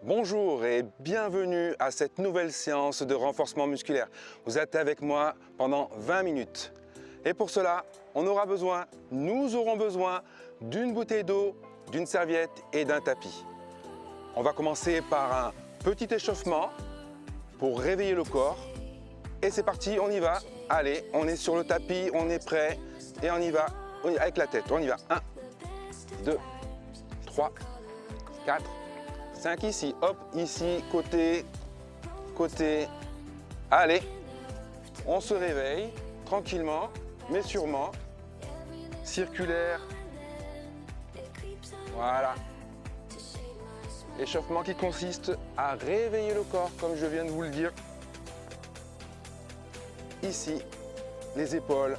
Bonjour et bienvenue à cette nouvelle séance de renforcement musculaire. Vous êtes avec moi pendant 20 minutes. Et pour cela, nous aurons besoin d'une bouteille d'eau, d'une serviette et d'un tapis. On va commencer par un petit échauffement pour réveiller le corps. Et c'est parti, on y va. Allez, on est sur le tapis, on est prêt et on y va avec la tête. On y va. 1, 2, 3, 4, 5 ici, hop, ici, côté, côté. Allez, on se réveille tranquillement, mais sûrement. Circulaire. Voilà. Échauffement qui consiste à réveiller le corps, comme je viens de vous le dire. Ici, les épaules.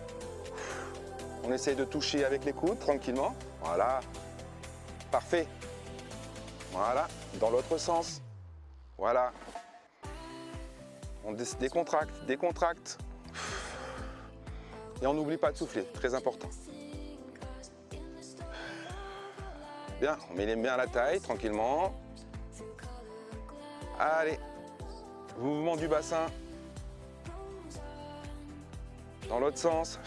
On essaye de toucher avec les coudes tranquillement. Voilà. Parfait. Voilà, dans l'autre sens. Voilà. On décontracte, décontracte. Et on n'oublie pas de souffler, très important. Bien, on met les mains à la taille, tranquillement. Allez, mouvement du bassin. Dans l'autre sens.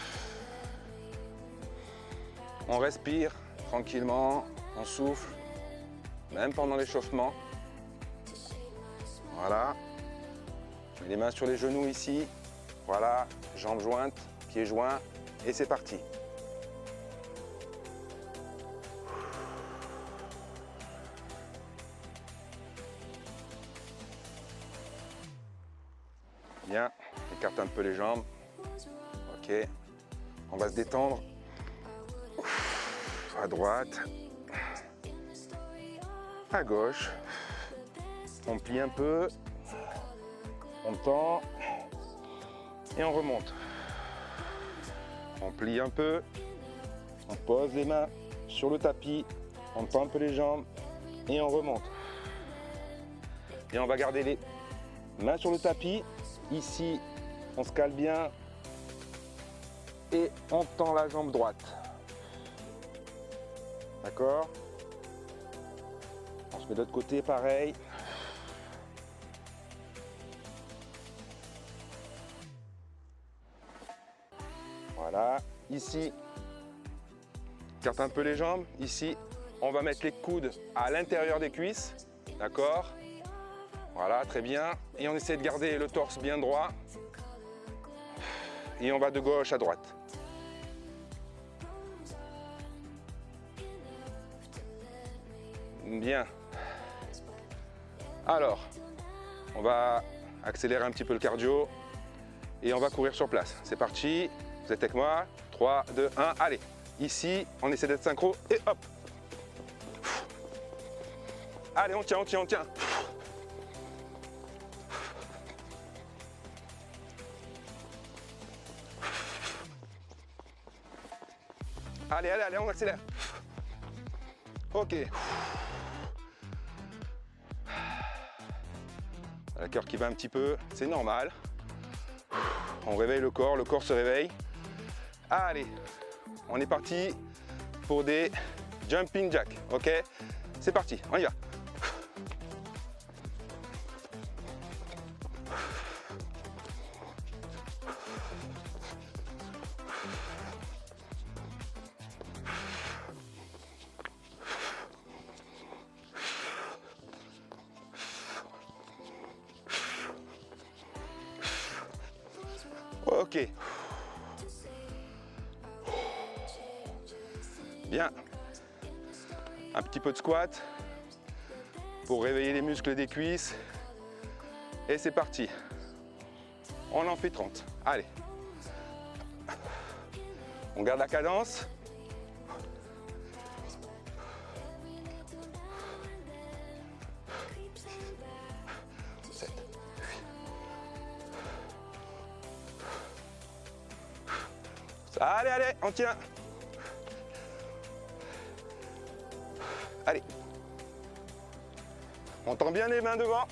On respire tranquillement, on souffle. Même pendant l'échauffement. Voilà. Je mets les mains sur les genoux ici. Voilà. Jambes jointes, pieds joints. Et c'est parti. Bien. Écarte un peu les jambes. Ok. On va se détendre. À droite. À gauche, on plie un peu, on tend et on remonte. On plie un peu, on pose les mains sur le tapis, on tend un peu les jambes et on remonte. Et on va garder les mains sur le tapis. Ici, on se cale bien et on tend la jambe droite. D'accord ? On se met de l'autre côté, pareil. Voilà. Ici, écarte un peu les jambes. Ici, on va mettre les coudes à l'intérieur des cuisses. D'accord ? Voilà, très bien. Et on essaie de garder le torse bien droit. Et on va de gauche à droite. Bien. Alors, on va accélérer un petit peu le cardio et on va courir sur place. C'est parti, vous êtes avec moi. 3, 2, 1, allez. Ici, on essaie d'être synchro et hop. Allez, on tient, on tient, on tient. Allez, allez, allez, on accélère. Ok. Le cœur qui va un petit peu, c'est normal. On réveille le corps se réveille. Allez, on est parti pour des jumping jacks, ok? C'est parti, on y va. Ok. Bien. Un petit peu de squat pour réveiller les muscles des cuisses. Et c'est parti. On en fait 30. Allez. On garde la cadence. Allez, allez, on tient. Allez. On tend bien les mains devant.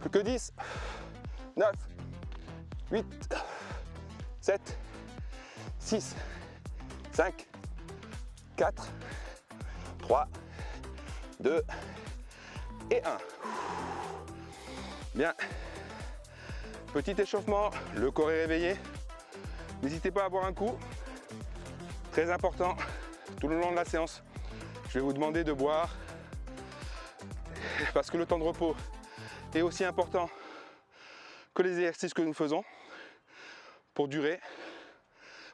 Plus que 10, 9, 8, 7, 6, 5, 4, 3, 2 et 1. Bien. Petit échauffement, le corps est réveillé. N'hésitez pas à boire un coup. Très important, tout le long de la séance, je vais vous demander de boire parce que le temps de repos est aussi important que les exercices que nous faisons pour durer,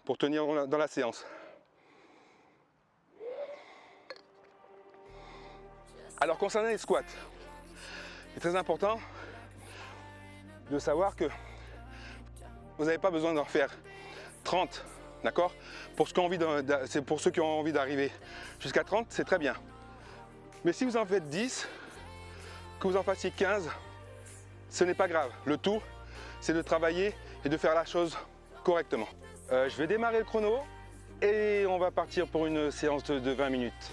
pour tenir dans la séance. Alors concernant les squats, c'est très important de savoir que vous n'avez pas besoin d'en faire 30, d'accord? Pour ceux qui ont envie d'arriver jusqu'à 30, c'est très bien. Mais si vous en faites 10, que vous en fassiez 15, ce n'est pas grave. Le tout, c'est de travailler et de faire la chose correctement. Je vais démarrer le chrono et on va partir pour une séance de 20 minutes.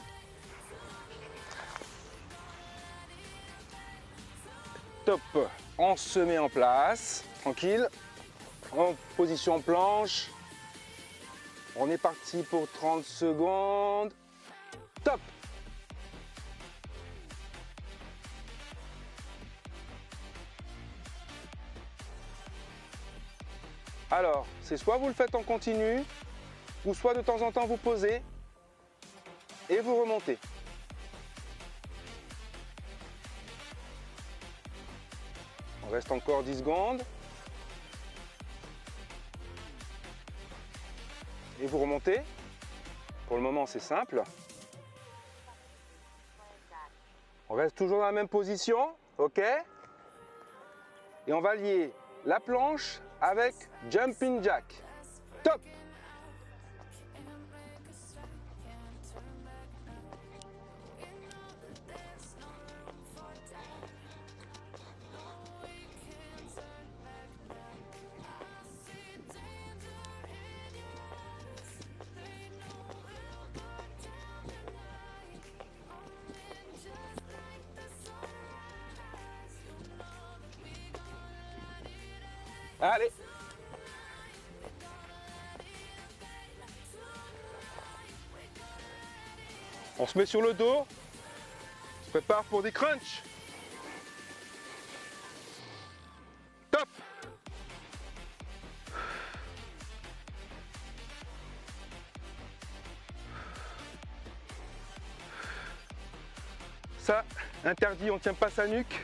Top, on se met en place, tranquille, en position planche. On est parti pour 30 secondes. Top! Alors, c'est soit vous le faites en continu, ou soit de temps en temps vous posez et vous remontez. On reste encore 10 secondes. Et vous remontez. Pour le moment, c'est simple. On reste toujours dans la même position, ok? Et on va lier la planche avec jumping jack. Top! Allez! On se met sur le dos, on se prépare pour des crunchs. Top! Ça, interdit, on ne tient pas sa nuque,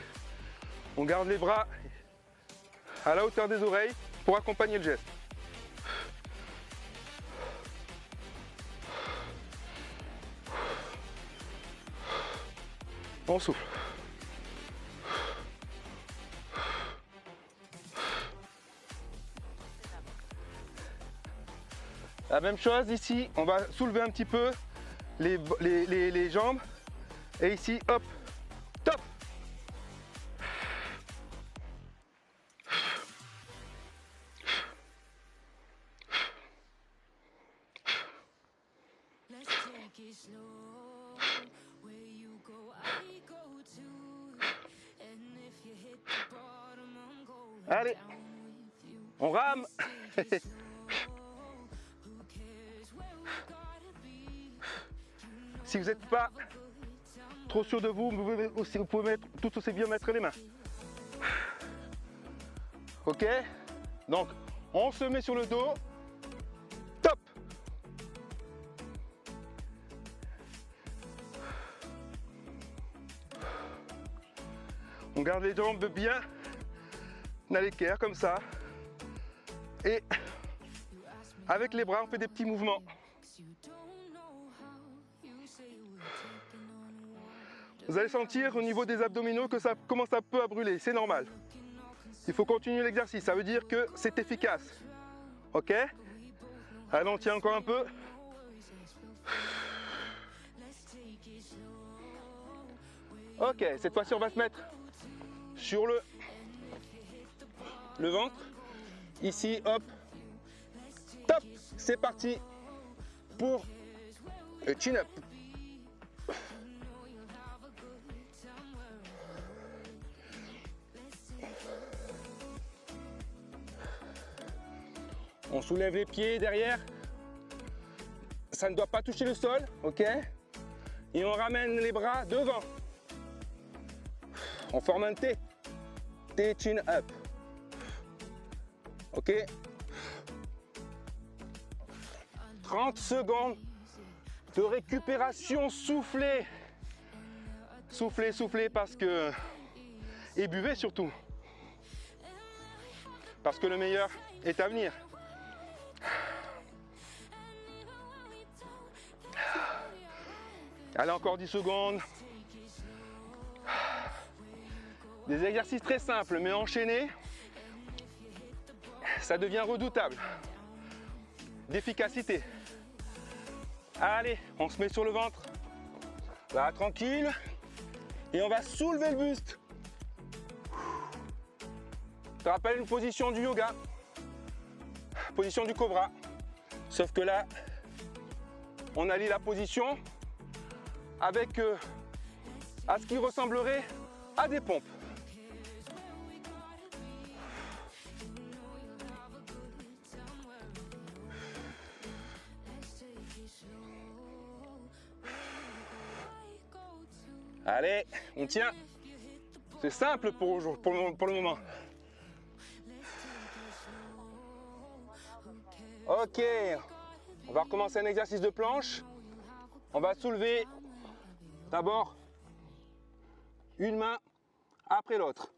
on garde les bras à la hauteur des oreilles pour accompagner le geste. On souffle. La même chose ici, on va soulever un petit peu les jambes. Et ici, hop, top. Allez, on rame. Si vous n'êtes pas trop sûr de vous, vous pouvez tout aussi bien mettre les mains. Ok? Donc, on se met sur le dos. Top! On garde les jambes bien à l'équerre comme ça. Et avec les bras, on fait des petits mouvements. Vous allez sentir au niveau des abdominaux que ça commence un peu à brûler, c'est normal. Il faut continuer l'exercice, ça veut dire que c'est efficace. Ok? Allez, on tient encore un peu. Ok, cette fois-ci on va se mettre sur le ventre. Ici, hop. Top! C'est parti pour le chin-up. On soulève les pieds derrière. ça ne doit pas toucher le sol, ok? Et on ramène les bras devant. On forme un T. T chin up. Ok? 30 secondes de récupération, soufflez. Soufflez, soufflez parce que... Et buvez surtout. Parce que le meilleur est à venir. Allez, encore 10 secondes. Des exercices très simples, mais enchaînés, ça devient redoutable. D'efficacité. Allez, on se met sur le ventre. Là, tranquille. Et on va soulever le buste. Ça te rappelle une position du yoga. Position du cobra. Sauf que là, on allie la position avec à ce qui ressemblerait à des pompes. Allez, on tient. C'est simple pour le moment. Ok, on va recommencer un exercice de planche. On va soulever d'abord une main après l'autre.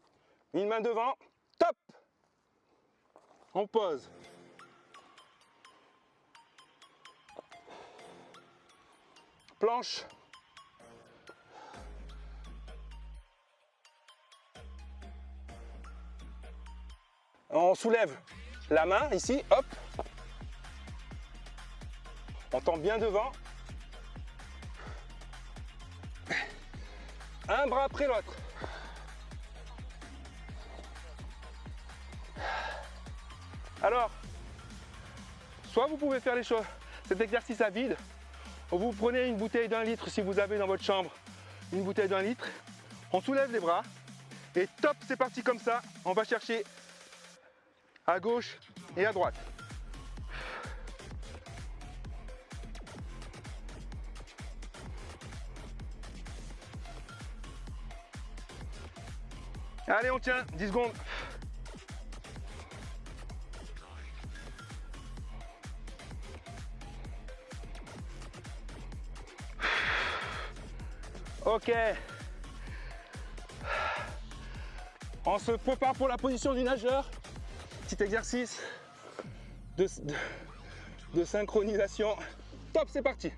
Une main devant, top. On pose. Planche. On soulève la main ici, hop. On tend bien devant. Un bras après l'autre. Alors, soit vous pouvez faire cet exercice à vide, ou vous prenez une bouteille d'1 litre si vous avez dans votre chambre une bouteille d'1 litre. On soulève les bras et top, c'est parti comme ça. On va chercher à gauche et à droite. Allez, on tient 10 secondes. Ok. On se prépare pour la position du nageur. Petit exercice de synchronisation. Top, c'est parti.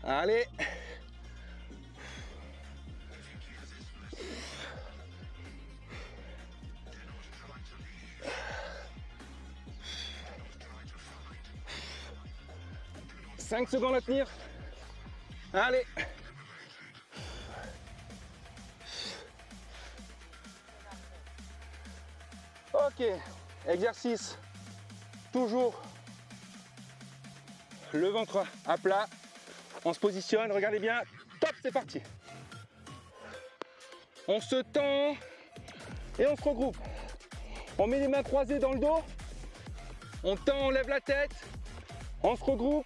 Allez. « 5 secondes à tenir. Allez. Ok, exercice. Toujours le ventre à plat. On se positionne, regardez bien. Top, c'est parti. On se tend et on se regroupe. On met les mains croisées dans le dos. On tend, on lève la tête. On se regroupe.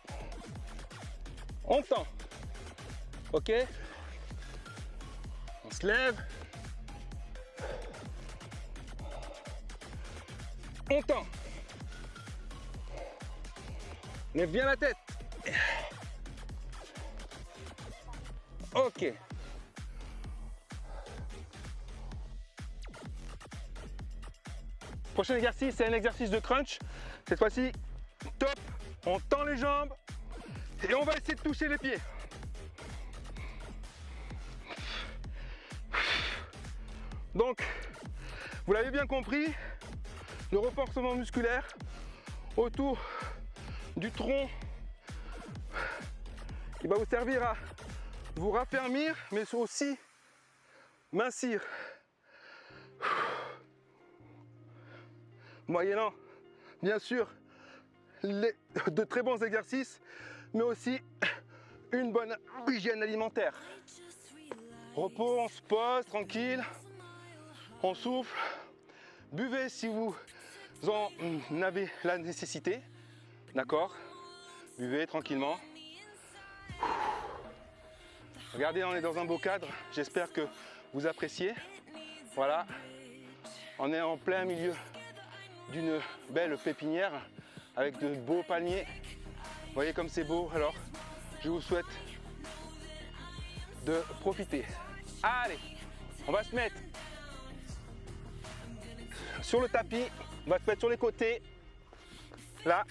On tend. Ok. On se lève. On tend. Lève bien la tête. Ok. Prochain exercice, c'est un exercice de crunch. Cette fois-ci, top. On tend les jambes et on va essayer de toucher les pieds. Donc, vous l'avez bien compris, le renforcement musculaire autour du tronc qui va vous servir à vous raffermir, mais aussi mincir. Moyennant, bien sûr, de très bons exercices, mais aussi une bonne hygiène alimentaire. Repos, on se pose, tranquille. On souffle. Buvez si vous en avez la nécessité. D'accord? Buvez tranquillement. Regardez, on est dans un beau cadre. J'espère que vous appréciez. Voilà. On est en plein milieu d'une belle pépinière avec de beaux palmiers. Vous voyez comme c'est beau. Alors, je vous souhaite de profiter. Allez, on va se mettre sur le tapis. On va se mettre sur les côtés. Là.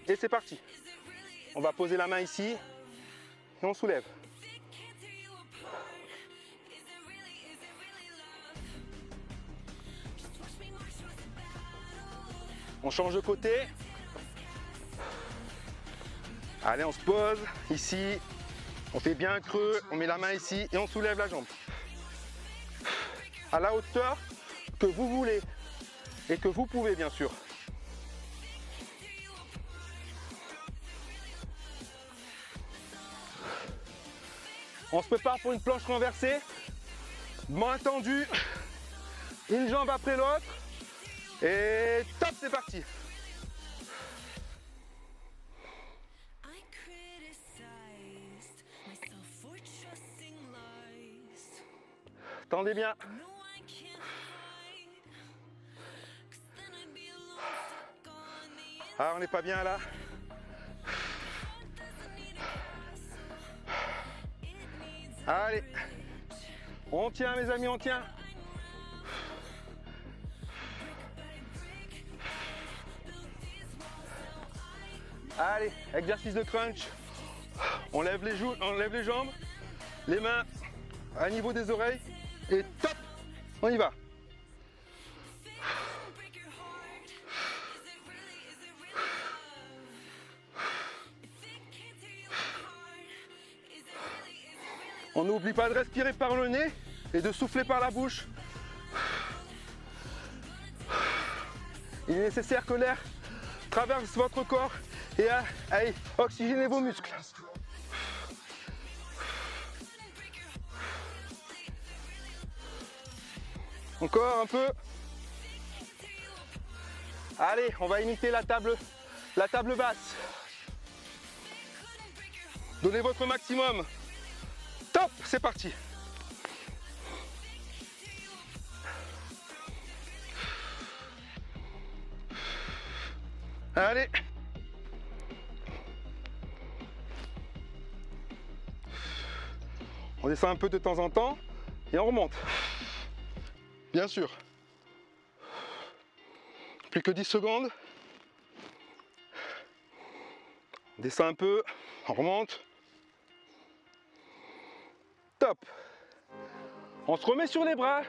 Et c'est parti. On va poser la main ici et on soulève. On change de côté. Allez, on se pose ici. On fait bien un creux. On met la main ici et on soulève la jambe. À la hauteur que vous voulez et que vous pouvez, bien sûr. On se prépare pour une planche renversée. Main tendue. Une jambe après l'autre. Et top, c'est parti. Tendez bien. Ah, on n'est pas bien là. Allez. On tient, mes amis, on tient. Allez, exercice de crunch. On lève les joues, on lève les jambes, les mains à niveau des oreilles et top, on y va. On n'oublie pas de respirer par le nez et de souffler par la bouche. Il est nécessaire que l'air traverse votre corps et allez, oxygénez vos muscles. Encore un peu. Allez, on va imiter la table basse. Donnez votre maximum. Top, c'est parti. Allez. On descend un peu de temps en temps et on remonte. Bien sûr. Plus que 10 secondes. On descend un peu, on remonte. Top. On se remet sur les bras.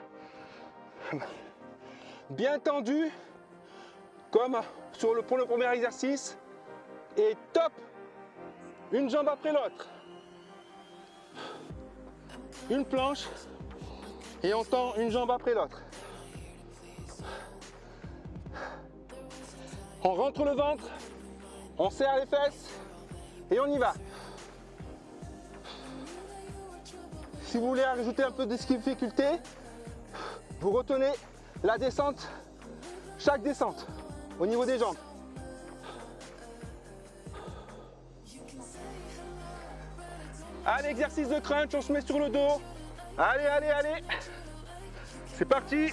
Bien tendu, comme pour le premier exercice. Et top. Une jambe après l'autre. Une planche. Et on tend une jambe après l'autre. On rentre le ventre, on serre les fesses et on y va. Si vous voulez ajouter un peu de difficulté, vous retenez la descente, chaque descente au niveau des jambes. Allez, exercice de crunch, on se met sur le dos. Allez, allez, allez. C'est parti.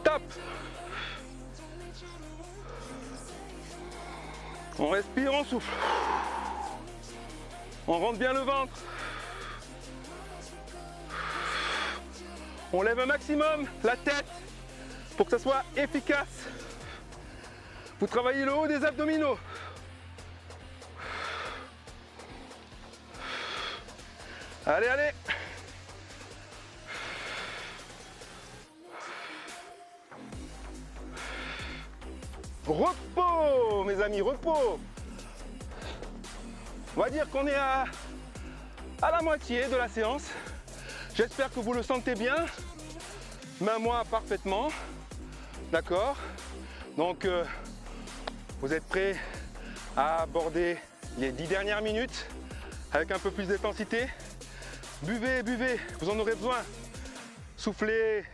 Top. On respire, on souffle. On rentre bien le ventre. On lève un maximum la tête pour que ça soit efficace. Vous travaillez le haut des abdominaux. Allez, allez. Repos, mes amis, repos. On va dire qu'on est à la moitié de la séance. J'espère que vous le sentez bien. Même moi, parfaitement. D'accord? Donc, vous êtes prêts à aborder les 10 dernières minutes avec un peu plus d'intensité. Buvez, buvez, vous en aurez besoin. Soufflez.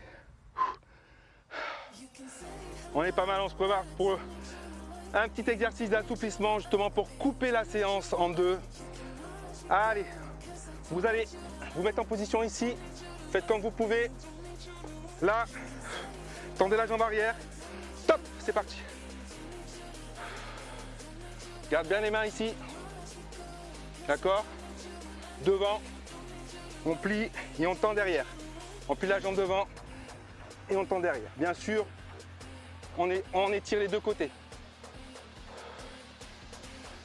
On est pas mal, on se prépare pour un petit exercice d'assouplissement justement pour couper la séance en deux. Allez, vous allez vous mettre en position ici. Faites comme vous pouvez. Là, tendez la jambe arrière. Top, c'est parti. Garde bien les mains ici. D'accord? Devant, on plie et on tend derrière. On plie la jambe devant et on tend derrière. Bien sûr, on étire les deux côtés.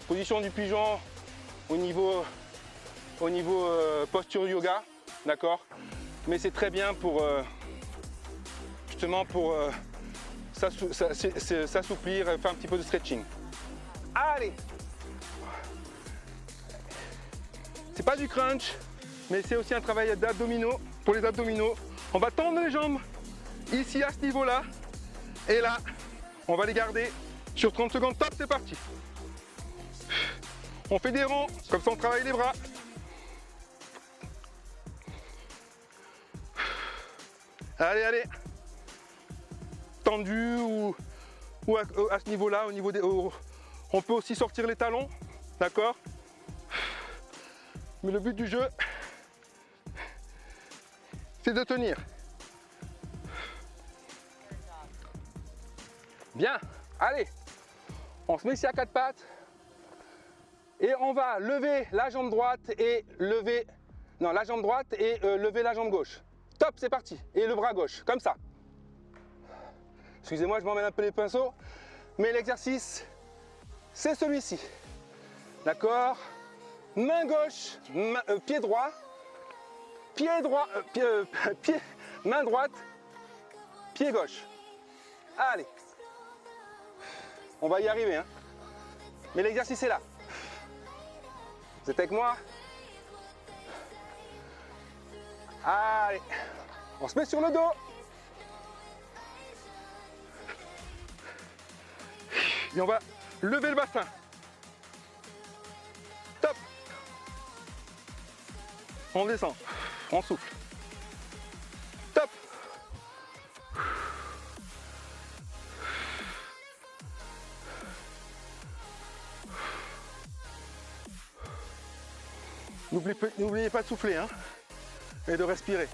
Position du pigeon au niveau posture yoga, d'accord? Mais c'est très bien pour justement pour s'assouplir, faire un petit peu de stretching. Allez! C'est pas du crunch, mais c'est aussi un travail d'abdominaux. Pour les abdominaux, on va tendre les jambes ici à ce niveau-là. Et là, on va les garder sur 30 secondes. Top, c'est parti. On fait des ronds, comme ça on travaille les bras. Allez, allez. Tendu ou à ce niveau-là, au niveau des... on peut aussi sortir les talons, d'accord? Mais le but du jeu, c'est de tenir. Bien, allez, on se met ici à quatre pattes et on va lever la jambe droite et lever la jambe gauche. Top, c'est parti. Et le bras gauche, comme ça. Excusez-moi, je m'emmène un peu les pinceaux, mais l'exercice, c'est celui-ci. D'accord? Main gauche, pied droit, main droite, pied gauche. Allez, on va y arriver, hein. Mais l'exercice est là. Vous êtes avec moi? Allez, on se met sur le dos. Et on va lever le bassin. Top. On descend, on souffle. Top. N'oubliez pas de souffler, hein, et de respirer.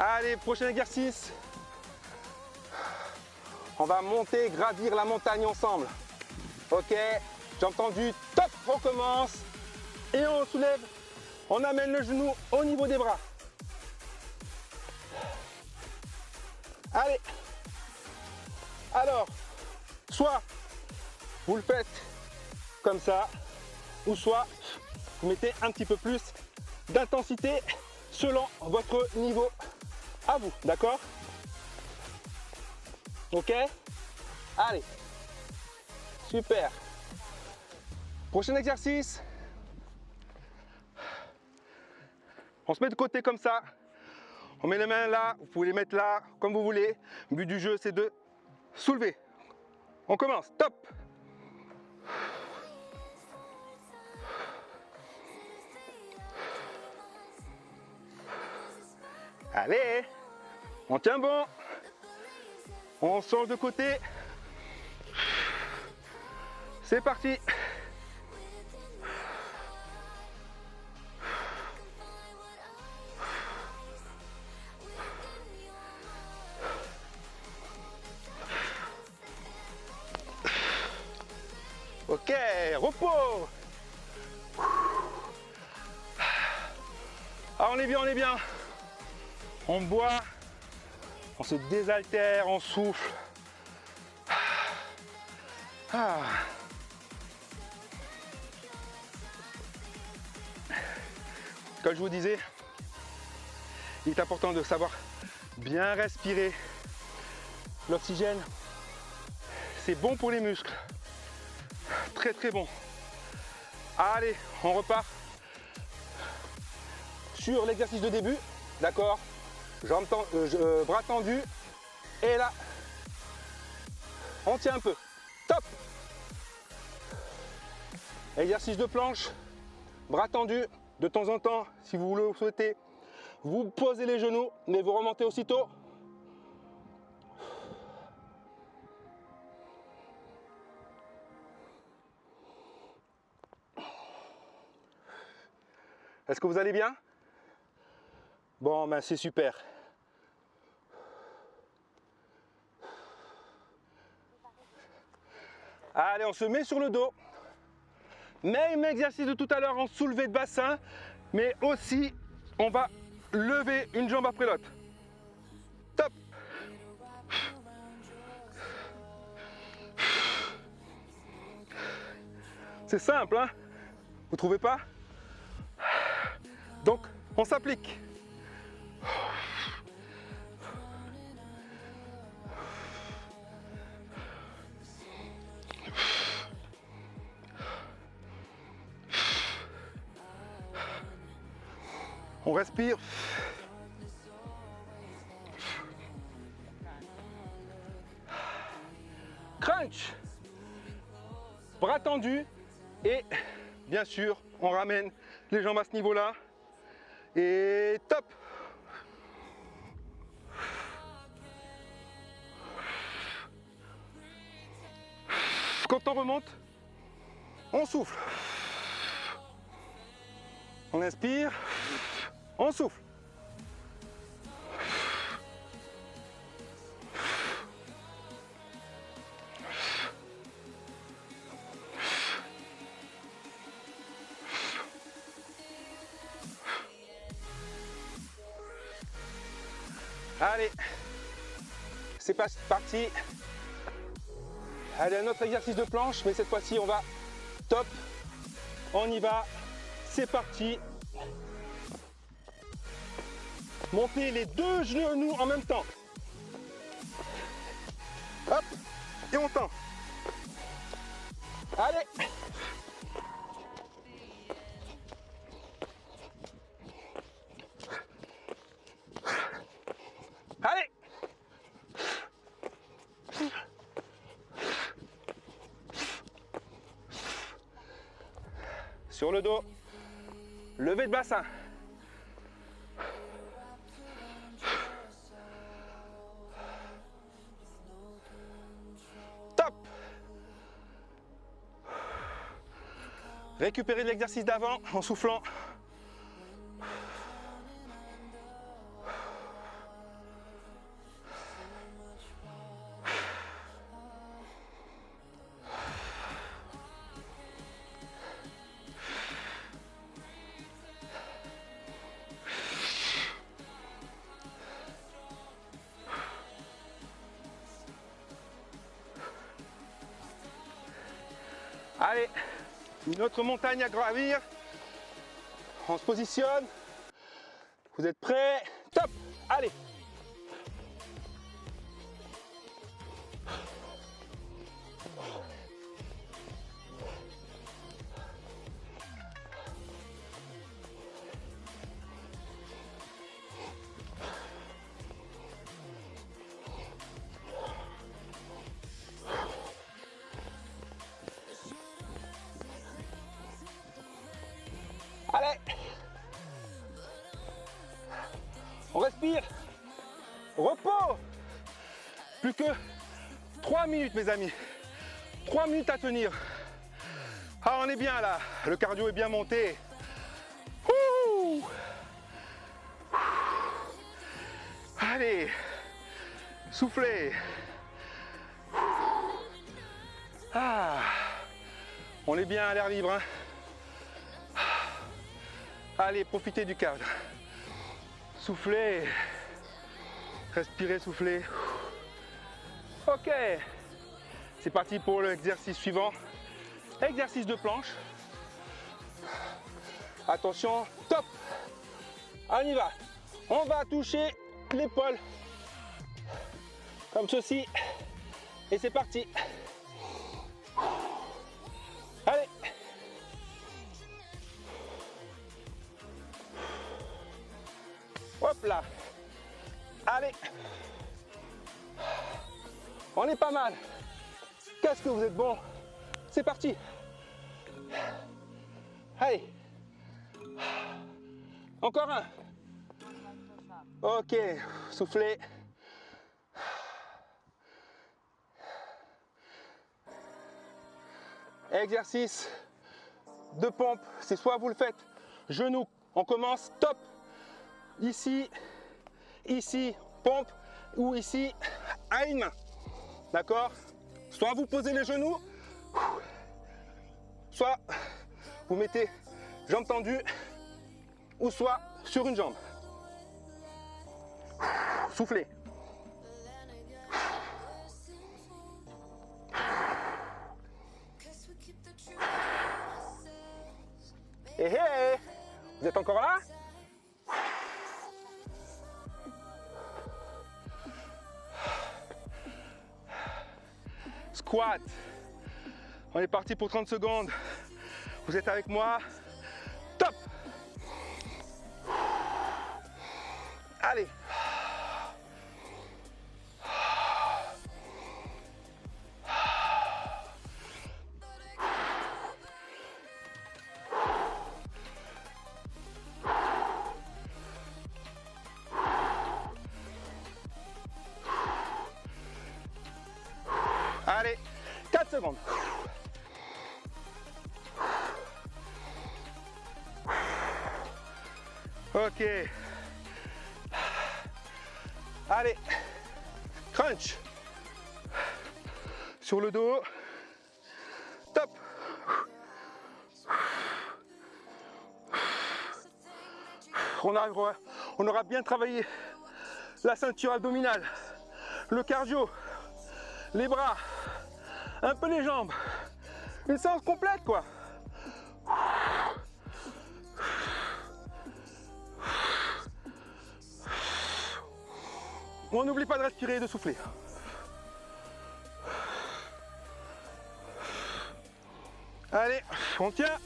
Allez, prochain exercice. On va monter, gravir la montagne ensemble. Ok, j'ai entendu, top, on commence. Et on soulève, on amène le genou au niveau des bras. Allez. Alors, soit vous le faites comme ça, ou soit vous mettez un petit peu plus d'intensité selon votre niveau à vous, d'accord? Ok? Allez, super. Prochain exercice. On se met de côté comme ça. On met les mains là, vous pouvez les mettre là, comme vous voulez. Le but du jeu, c'est de soulever. On commence, top. Allez, on tient bon. On change de côté. C'est parti. Ok, repos. Ah, on est bien, on est bien. On boit, on se désaltère, on souffle. Ah. Comme je vous disais, il est important de savoir bien respirer. L'oxygène, c'est bon pour les muscles. Très très bon. Allez, on repart sur l'exercice de début. D'accord. Bras tendus. Et là, on tient un peu. Top. Exercice de planche. Bras tendus. De temps en temps, si vous le souhaitez, vous posez les genoux, mais vous remontez aussitôt. Est-ce que vous allez bien? Bon, ben c'est super. Allez, on se met sur le dos. Même exercice de tout à l'heure en soulevé de bassin, mais aussi on va lever une jambe après l'autre. Top. C'est simple, hein? Vous trouvez pas? Donc, on s'applique. On respire. Crunch. Bras tendus. Et bien sûr, on ramène les jambes à ce niveau-là. Et top. Quand on remonte, on souffle. On inspire, on souffle. Allez, c'est parti. Allez, un autre exercice de planche, mais cette fois-ci, on va top. On y va. C'est parti. Montez les deux genoux en même temps. Hop, et on tend. Allez. Allez. Sur le dos, levée de bassin. Top. Récupérez l'exercice d'avant en soufflant. Allez, une autre montagne à gravir. On se positionne. Vous êtes prêts? Top! Allez! Allez! On respire. Repos. Plus que 3 minutes, mes amis. 3 minutes à tenir. Ah, on est bien là. Le cardio est bien monté. Ouh. Allez. Soufflez. Ah. On est bien à l'air libre, hein. Allez, profitez du cadre. Soufflez. Respirez, soufflez. Ok. C'est parti pour l'exercice suivant. Exercice de planche. Attention, top. On y va. On va toucher l'épaule. Comme ceci. Et c'est parti. Allez. Hop. Hop là. Allez. On est pas mal. Qu'est-ce que vous êtes bon. C'est parti. Allez. Encore un. Ok, soufflez. Exercice de pompe, c'est soit vous le faites genou, on commence, top. Ici, ici, pompe, ou ici, à une main. D'accord? Soit vous posez les genoux, soit vous mettez jambes tendues, ou soit sur une jambe. Soufflez. Hé hé, vous êtes encore là? Squat. On est parti pour 30 secondes. Vous êtes avec moi? Top. Allez. Allez, 4 secondes. Ok. Allez, crunch. Sur le dos. Top. On aura bien travaillé la ceinture abdominale, le cardio, les bras, un peu les jambes. Une séance complète quoi. On n'oublie pas de respirer et de souffler. Allez, on tient.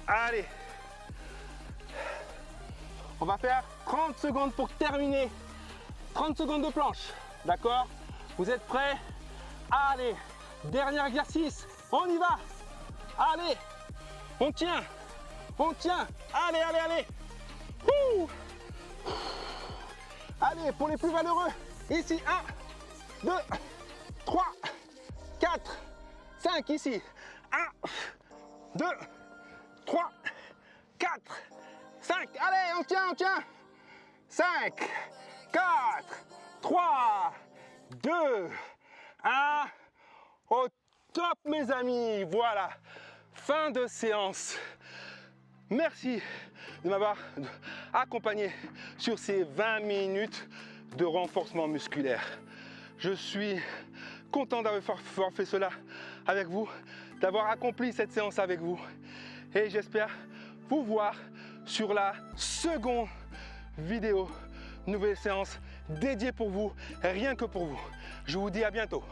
Allez. On va faire 30 secondes pour terminer. 30 secondes de planche. D'accord? Vous êtes prêts? Allez. Dernier exercice. On y va. Allez. On tient. On tient. Allez, allez, allez. Ouh. Allez, pour les plus valeureux. Ici, 1, 2, 3, 4, 5. Ici. 1, 2, 3, 4, 5. Allez, on tient, on tient. 5, 4, 3, 2, 1. Au top, mes amis. Voilà. Fin de séance. Merci de m'avoir accompagné sur ces 20 minutes de renforcement musculaire. Je suis content d'avoir fait cela avec vous, d'avoir accompli cette séance avec vous. Et j'espère vous voir sur la seconde vidéo, nouvelle séance dédiée pour vous, rien que pour vous. Je vous dis à bientôt.